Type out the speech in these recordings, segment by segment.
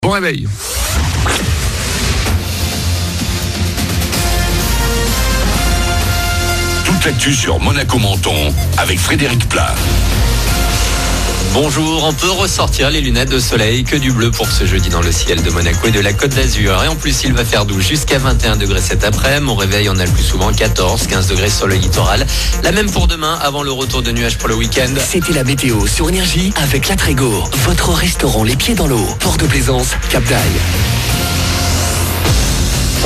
Bon réveil. Toute l'actu sur Monaco Menton avec Frédéric Plat. Bonjour, on peut ressortir les lunettes de soleil, que du bleu pour ce jeudi dans le ciel de Monaco et de la Côte d'Azur. Et en plus, il va faire doux jusqu'à 21 degrés cet après-midi. Au réveil, on a le plus souvent 14-15 degrés sur le littoral. La même pour demain, avant le retour de nuages pour le week-end. C'était la météo sur Énergie avec La Trégo, votre restaurant les pieds dans l'eau. Port de Plaisance, Cap d'Aille.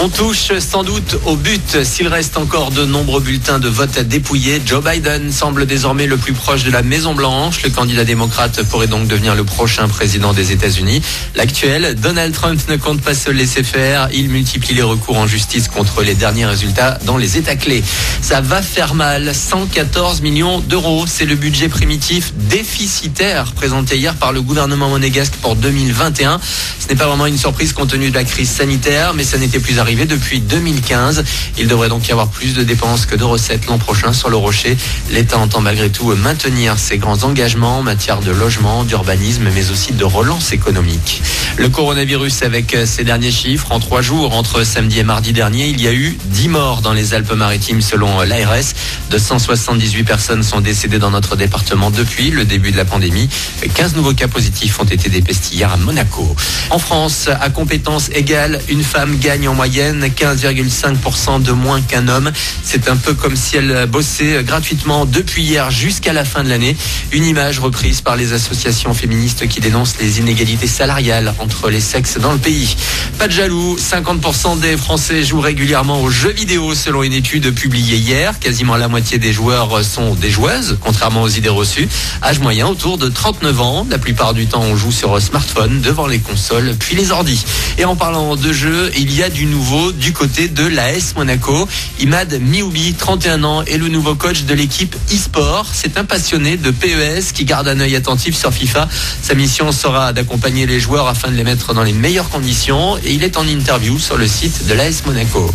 On touche sans doute au but. S'il reste encore de nombreux bulletins de vote à dépouiller, Joe Biden semble désormais le plus proche de la Maison-Blanche. Le candidat démocrate pourrait donc devenir le prochain président des États-Unis. L'actuel, Donald Trump ne compte pas se laisser faire. Il multiplie les recours en justice contre les derniers résultats dans les États clés. Ça va faire mal. 114 millions d'euros. C'est le budget primitif déficitaire présenté hier par le gouvernement monégasque pour 2021. Ce n'est pas vraiment une surprise compte tenu de la crise sanitaire, mais ça n'était plus arrivé depuis 2015. Il devrait donc y avoir plus de dépenses que de recettes l'an prochain sur le Rocher. L'État entend malgré tout maintenir ses grands engagements en matière de logement, d'urbanisme, mais aussi de relance économique. Le coronavirus avec ses derniers chiffres. En 3 jours, entre samedi et mardi dernier, il y a eu 10 morts dans les Alpes-Maritimes selon l'ARS. 278 personnes sont décédées dans notre département depuis le début de la pandémie. 15 nouveaux cas positifs ont été dépistés hier à Monaco. En France, à compétences égales, une femme gagne en moyenne 15,5% de moins qu'un homme. C'est un peu comme si elle bossait gratuitement depuis hier jusqu'à la fin de l'année. Une image reprise par les associations féministes qui dénoncent les inégalités salariales entre les sexes dans le pays. Pas de jaloux, 50% des Français jouent régulièrement aux jeux vidéo selon une étude publiée hier. Quasiment la moitié des joueurs sont des joueuses, contrairement aux idées reçues. Âge moyen autour de 39 ans. La plupart du temps, on joue sur smartphone, devant les consoles, puis les ordis. Et en parlant de jeux, il y a du nouveau du côté de l'AS Monaco. Imad Mioubi, 31 ans, est le nouveau coach de l'équipe e-sport. C'est un passionné de PES qui garde un œil attentif sur FIFA. Sa mission sera d'accompagner les joueurs afin de les mettre dans les meilleures conditions. Et il est en interview sur le site de l'AS Monaco.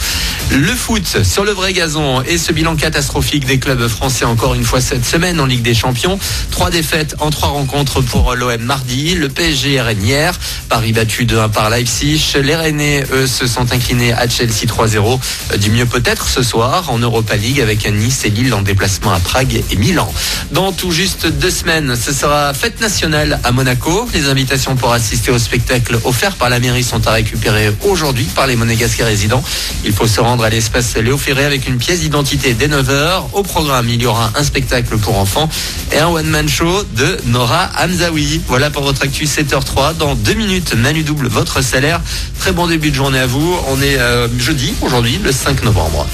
Le foot sur le vrai gazon et ce bilan catastrophique des clubs français encore une fois cette semaine en Ligue des Champions. 3 défaites en 3 rencontres pour l'OM mardi. Le PSG RN hier. Paris battu 2-1 par Leipzig. Les Rennais, eux, se sont inclinés à Chelsea 3-0. Du mieux peut-être ce soir en Europa League avec Nice et Lille en déplacement à Prague et Milan. Dans tout juste 2 semaines, ce sera fête nationale à Monaco. Les invitations pour assister au spectacle offert par la mairie sont à récupérer aujourd'hui par les Monégasques résidents. Il faut se rendre à l'espace Léo Ferré avec une pièce d'identité dès 9h. Au programme, il y aura un spectacle pour enfants et un one-man show de Nora Hamzaoui. Voilà pour votre actu 7h03. Dans 2 minutes, Manu double votre salaire. Très bon début de journée à vous. On est jeudi, aujourd'hui, le 5 novembre.